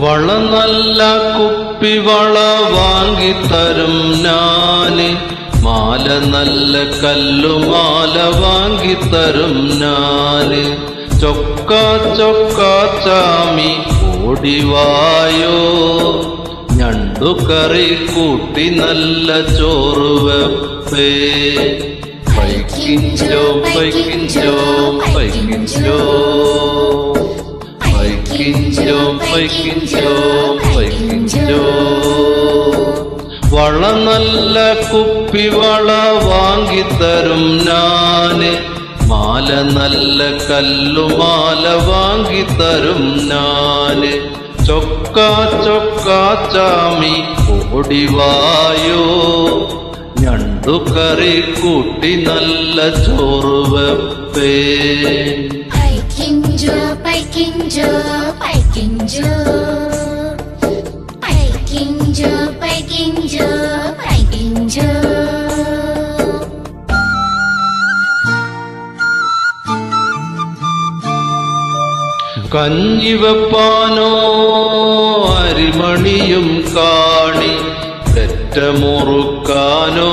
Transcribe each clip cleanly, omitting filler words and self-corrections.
വള നല്ല കുപ്പിവള വാങ്ങിത്തരും ഞാന്, മാല നല്ല കല്ലുമാല വാങ്ങിത്തരും ഞാന്. ചൊക്ക ചൊക്ക ചാമി ഓടിവായോ, ഞണ്ടുകറി കൂട്ടി നല്ല ചോറ് വെപ്പേ. പൈക്കിഞ്ചോ പൈക്കിഞ്ചോ പൈക്കിഞ്ചോ പൈക്കിഞ്ചോ പൈക്കിഞ്ചോ പൈക്കിഞ്ചോ. വള നല്ല കുപ്പിവള വാങ്ങിത്തരും ഞാന്, മാല നല്ല കല്ലുമാല വാങ്ങിത്തരും ഞാന്. ചൊക്ക ചൊക്ക ചാമി ഓടിവായോ, ഞണ്ടുകറി കൂട്ടി നല്ല ചോറ് വെപ്പേ. പൈക്കിഞ്ചോ പൈക്കിഞ്ചോ പൈക്കിഞ്ചോ പൈക്കിഞ്ചോ പൈക്കിഞ്ചോ പൈക്കിഞ്ചോ. കഞ്ഞി വെപ്പാനോ അരിമണിയും കാണി, പെറ്റ മുറുക്കാനോ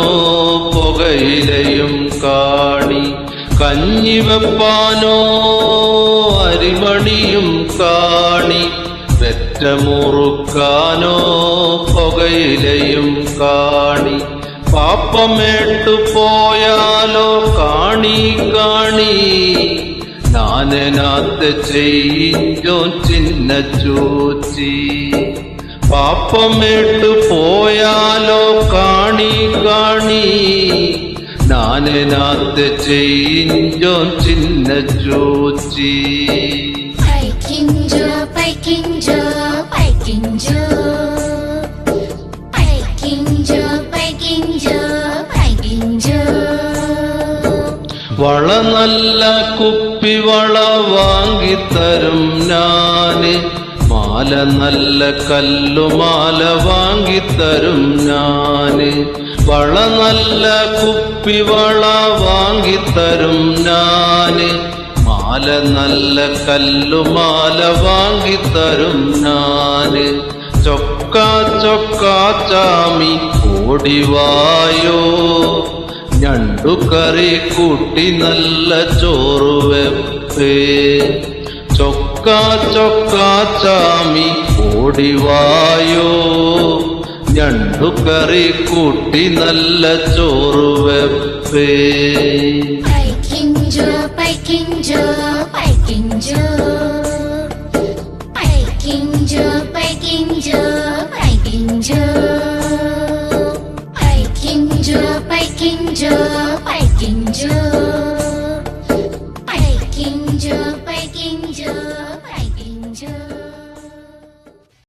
പുകയിലയും കാണി. കഞ്ഞി വെപ്പാനോ അരിമണിയും കാണി, പെറ്റ മുറുക്കാനോ പുകയിലയും കാണി. പാപ്പമേട്ടു പോയാലോ കാണി കാണി, നാനനാത്ത് ചെയ്യോ ചിന്ന ചോച്ചി. പാപ്പമേട്ടു പോയാലോ കാണി കാണി, നാനനാത്ത് ചെയ്യോ ചിന്ന ചോച്ചി. പൈക്കിഞ്ചോ പൈക്കിഞ്ചോ പൈക്കിഞ്ചോ പൈക്കിഞ്ചോ പൈക്കിഞ്ചോ പൈക്കിഞ്ചോ. വള നല്ല കുപ്പിവള വാങ്ങിത്തരും ഞാന്, മാല നല്ല കല്ലുമാല വാങ്ങിത്തരും ഞാന്. വള നല്ല കുപ്പിവള വാങ്ങിത്തരും ഞാന്, മാല നല്ല കല്ലുമാല വാങ്ങിത്തരും ഞാന്. ചൊക്ക ചൊക്ക ചാമി ഓടിവായോ, ഞണ്ടുകറി കൂട്ടി നല്ല ചോറ് വെപ്പേ. ചൊക്ക ചൊക്ക ചാമി ഓടിവായോ, ഞണ്ടുകറി കൂട്ടി നല്ല ചോറ് വെപ്പേ. പൈക്കിഞ്ചോ പൈക്കിഞ്ചോ പൈക്കിഞ്ചോ പൈക്കിഞ്ചോ പൈക്കിഞ്ചോ